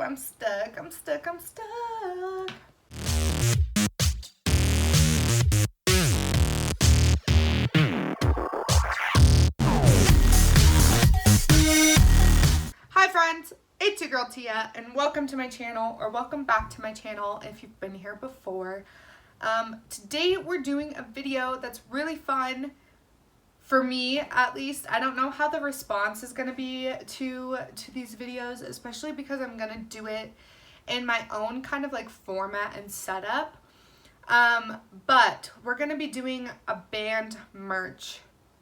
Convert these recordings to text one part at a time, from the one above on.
I'm stuck. Hi friends, it's your girl Tia, and welcome to my channel, or welcome back to my channel if you've been here before. Today we're doing a video that's really fun, for me at least. I don't know how the response is going to be to these videos, especially because I'm going to do it in my own kind of like format and setup. But we're going to be doing a band merch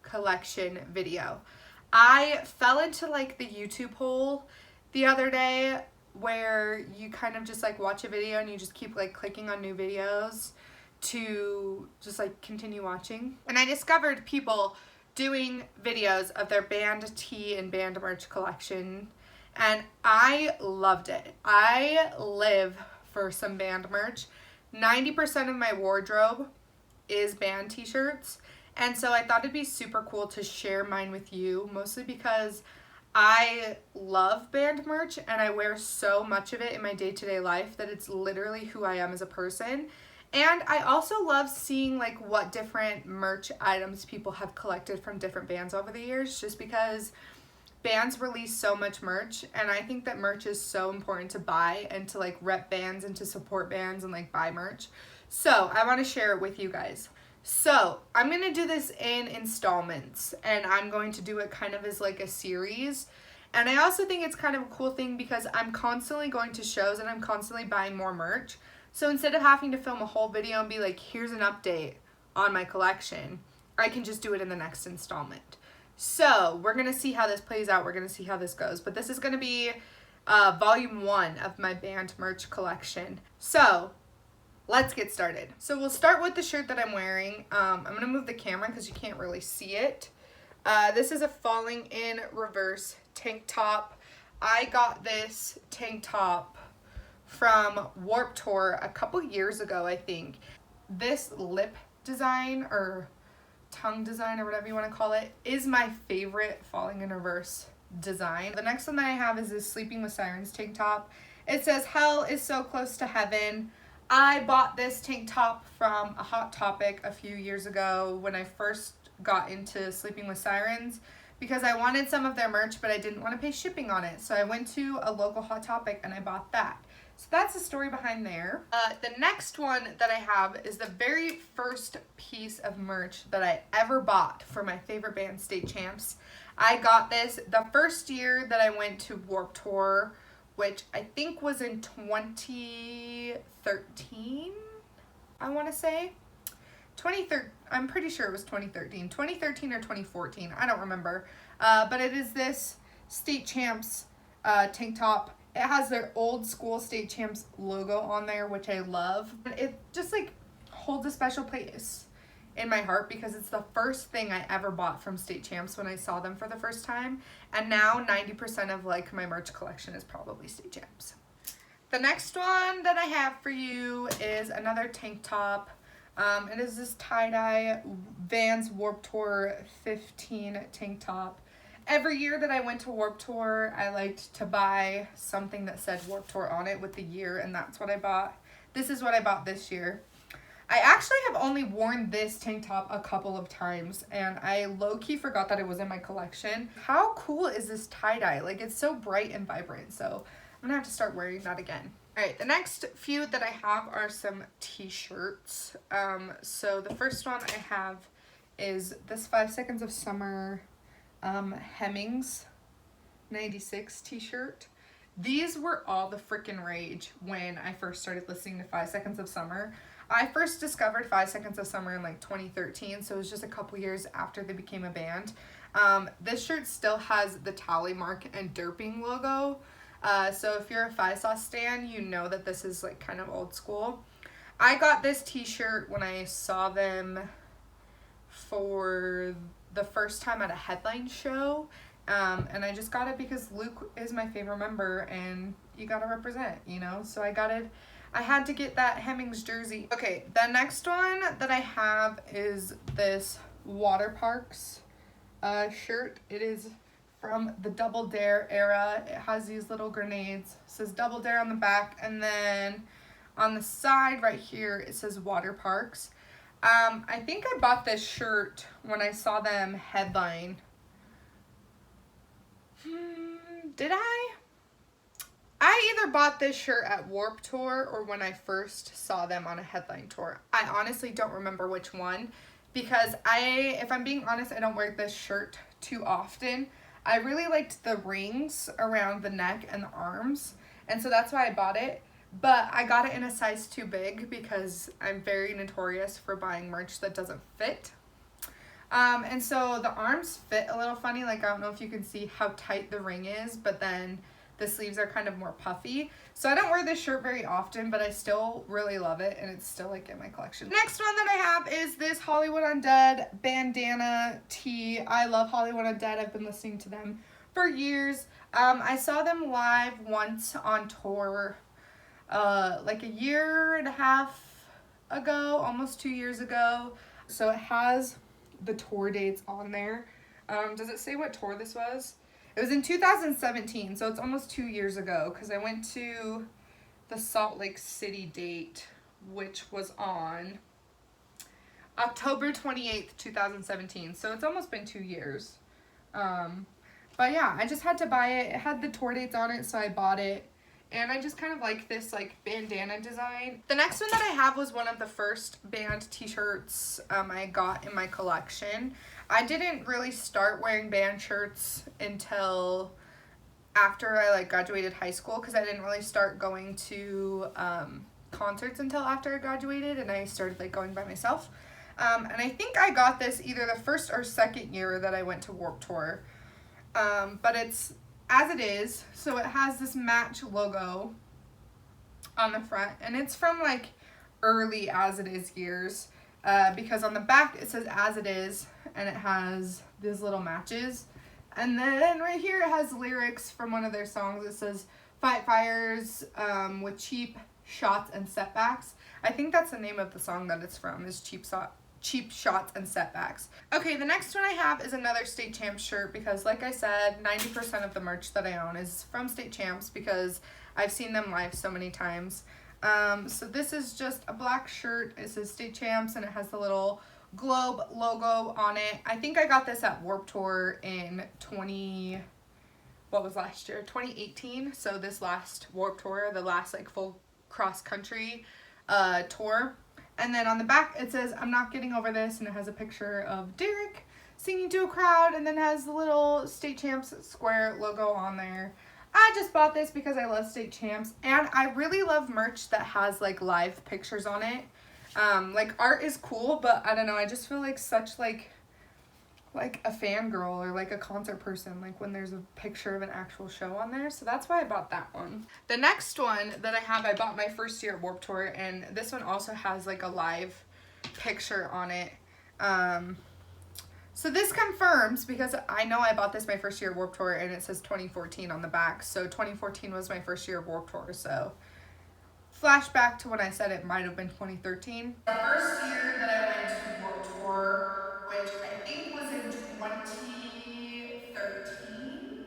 collection video. I fell into like the YouTube hole the other day where you kind of just like watch a video and you just keep like clicking on new videos to just like continue watching. And I discovered people doing videos of their band tee and band merch collection, and I loved it. I live for some band merch. 90% of my wardrobe is band t-shirts, and so I thought it'd be super cool to share mine with you, mostly because I love band merch and I wear so much of it in my day-to-day life that it's literally who I am as a person. And I also love seeing like what different merch items people have collected from different bands over the years, just because bands release so much merch, and I think that merch is so important to buy and to like rep bands and to support bands and like buy merch. So I want to share it with you guys. So I'm going to do this in installments, and I'm going to do it kind of as like a series. And I also think it's kind of a cool thing because I'm constantly going to shows and I'm constantly buying more merch. So instead of having to film a whole video and be like, here's an update on my collection, I can just do it in the next installment. So we're going to see how this plays out. We're going to see how this goes. But this is going to be volume 1 of my band merch collection. So let's get started. So we'll start with the shirt that I'm wearing. I'm going to move the camera because you can't really see it. This is a Falling in Reverse tank top. I got this tank top from Warped Tour a couple years ago, I think. This lip design or tongue design or whatever you want to call it is my favorite Falling in Reverse design. The next one that I have is this Sleeping with Sirens tank top. It says, "Hell is so close to heaven." I bought this tank top from a Hot Topic a few years ago when I first got into Sleeping with Sirens, because I wanted some of their merch but I didn't want to pay shipping on it. So I went to a local Hot Topic and I bought that. So that's the story behind there. The next one that I have is the very first piece of merch that I ever bought for my favorite band, State Champs. I got this the first year that I went to Warped Tour, which I think was in 2013, I want to say. I'm pretty sure it was 2013. 2013 or 2014, I don't remember. But it is this State Champs tank top. It has their old school State Champs logo on there, which I love. It just like holds a special place in my heart because it's the first thing I ever bought from State Champs when I saw them for the first time. And now 90% of like my merch collection is probably State Champs. The next one that I have for you is another tank top. It is this tie-dye Vans Warped Tour 15 tank top. Every year that I went to Warped Tour, I liked to buy something that said Warped Tour on it with the year, and that's what I bought. This is what I bought this year. I actually have only worn this tank top a couple of times, and I low-key forgot that it was in my collection. How cool is this tie-dye? Like, it's so bright and vibrant, so I'm gonna have to start wearing that again. Alright, the next few that I have are some t-shirts. So the first one I have is this 5 Seconds of Summer Hemmings 96 t-shirt. These were all the freaking rage when I first started listening to 5 Seconds of Summer. I first discovered 5 Seconds of Summer in like 2013, so it was just a couple years after they became a band. This shirt still has the tally mark and derping logo, so if you're a 5 Sauce stan, you know that this is like kind of old school. I got this t-shirt when I saw them for the first time at a headline show, and I just got it because Luke is my favorite member and you gotta represent, you know, so I had to get that Hemmings jersey. Okay, the next one that I have is this Water Parks shirt. It is from the Double Dare era. It has these little grenades. It says Double Dare on the back, and then on the side right here it says Water Parks. I think I bought this shirt when I saw them headline. Did I? I either bought this shirt at Warped Tour or when I first saw them on a headline tour. I honestly don't remember which one, because if I'm being honest, I don't wear this shirt too often. I really liked the rings around the neck and the arms, and so that's why I bought it. But I got it in a size too big because I'm very notorious for buying merch that doesn't fit. And so the arms fit a little funny. Like, I don't know if you can see how tight the ring is, but then the sleeves are kind of more puffy. So I don't wear this shirt very often, but I still really love it, and it's still like in my collection. Next one that I have is this Hollywood Undead bandana tee. I love Hollywood Undead. I've been listening to them for years. I saw them live once on tour, like a year and a half ago, almost 2 years ago. So it has the tour dates on there. Does it say what tour this was? It was in 2017, so it's almost 2 years ago, because I went to the Salt Lake City date, which was on October 28th, 2017. So it's almost been 2 years. But yeah, I just had to buy it. It had the tour dates on it, so I bought it. And I just kind of like this like bandana design. The next one that I have was one of the first band t-shirts I got in my collection. I didn't really start wearing band shirts until after I like graduated high school, because I didn't really start going to concerts until after I graduated, and I started like going by myself. And I think I got this either the first or second year that I went to Warped Tour. But it's as it is, so it has this Match logo on the front, and it's from like early As It Is years, because on the back it says As It Is, and it has these little matches, and then right here it has lyrics from one of their songs. It says fight fires with cheap shots and setbacks. I think that's the name of the song that it's from, is cheap shots and setbacks. Okay, the next one I have is another State Champs shirt, because like I said, 90% of the merch that I own is from State Champs because I've seen them live so many times. So this is just a black shirt. It says State Champs, and it has the little globe logo on it. I think I got this at Warped Tour in 2018. So this last Warped Tour, the last like full cross country tour. And then on the back it says I'm not getting over this, and it has a picture of Derek singing to a crowd, and then has the little State Champs square logo on there. I just bought this because I love State Champs, and I really love merch that has like live pictures on it. Like art is cool, but I don't know, I just feel like such like a fangirl or like a concert person, like when there's a picture of an actual show on there. So that's why I bought that one. The next one that I have, I bought my first year at Warped Tour, and this one also has like a live picture on it. So this confirms, because I know I bought this my first year at Warped Tour, and it says 2014 on the back. So 2014 was my first year of Warped Tour. So flashback to when I said it might have been 2013. The first year that I went to Warped Tour, which I think was in 2013.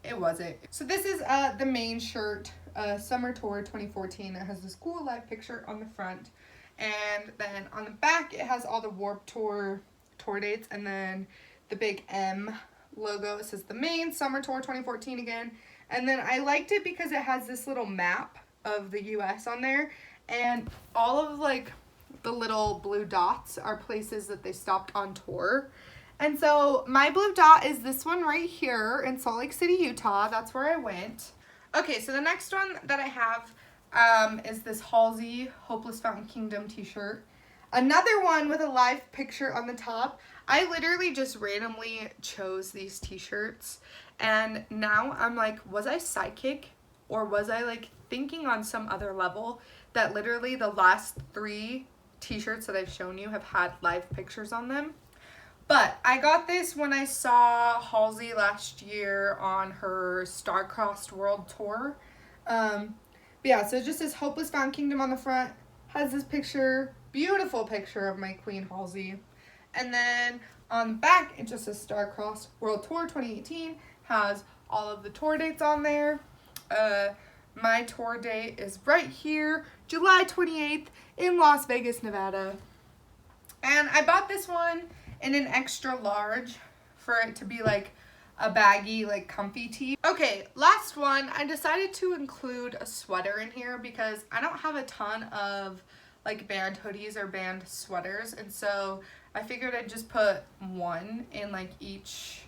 It wasn't. So this is the main shirt, Summer Tour 2014. It has this cool live picture on the front, and then on the back it has all the Warped Tour tour dates, and then the big M logo. It says the main Summer Tour 2014 again, and then I liked it because it has this little map of the US on there, and all of like the little blue dots are places that they stopped on tour. And so my blue dot is this one right here in Salt Lake City, Utah. That's where I went. Okay, so the next one that I have is this Halsey Hopeless Fountain Kingdom t-shirt. Another one with a live picture on the top. I literally just randomly chose these t-shirts, and now I'm like, was I psychic, or was I like thinking on some other level that literally the last 3 t-shirts that I've shown you have had live pictures on them? But I got this when I saw Halsey last year on her Star-Crossed World Tour. But yeah, so it just says Hopeless Fountain Kingdom on the front. Has this picture, beautiful picture of my queen Halsey. And then on the back, it just says Star-Crossed World Tour 2018. has all of the tour dates on there. My tour date is right here, July 28th in Las Vegas, Nevada. And I bought this one in an extra large for it to be like a baggy, like comfy tee. Okay, last one. I decided to include a sweater in here because I don't have a ton of like band hoodies or band sweaters, and so I figured I'd just put one in like each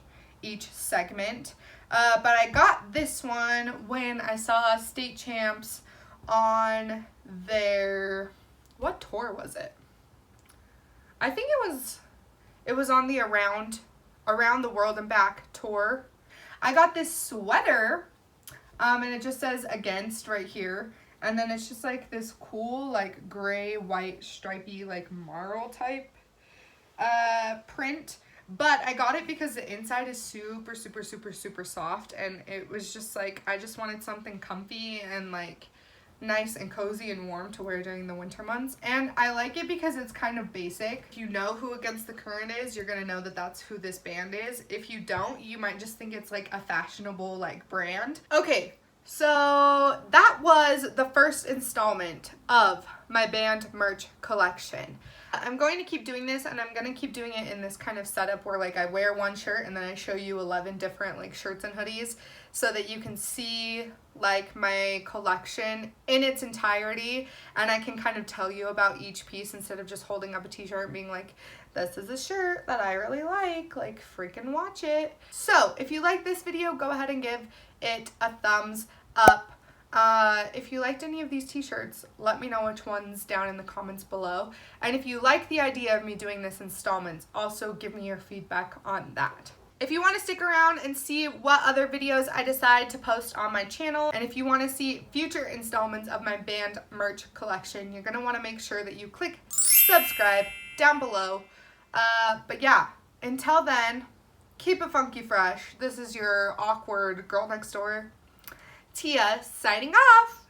segment. But I got this one when I saw State Champs on their, what tour was it? I think it was on the Around the World and Back tour. I got this sweater, and it just says Against right here. And then it's just like this cool, like gray, white, stripy, like marl type print. But I got it because the inside is super, super, super, super soft. And it was just like, I just wanted something comfy and like nice and cozy and warm to wear during the winter months. And I like it because it's kind of basic. If you know who Against the Current is, you're gonna know that that's who this band is. If you don't, you might just think it's like a fashionable like brand. Okay, so that was the first installment of my band merch collection. I'm going to keep doing this, and I'm going to keep doing it in this kind of setup where like I wear one shirt and then I show you 11 different like shirts and hoodies so that you can see like my collection in its entirety, and I can kind of tell you about each piece instead of just holding up a t-shirt and being like, this is a shirt that I really like freaking watch it. So if you like this video, go ahead and give it a thumbs up. If you liked any of these t-shirts, let me know which ones down in the comments below. And if you like the idea of me doing this installments, also give me your feedback on that. If you want to stick around and see what other videos I decide to post on my channel, and if you want to see future installments of my band merch collection, you're going to want to make sure that you click subscribe down below. But yeah, until then, keep it funky fresh. This is your awkward girl next door, Tia, signing off.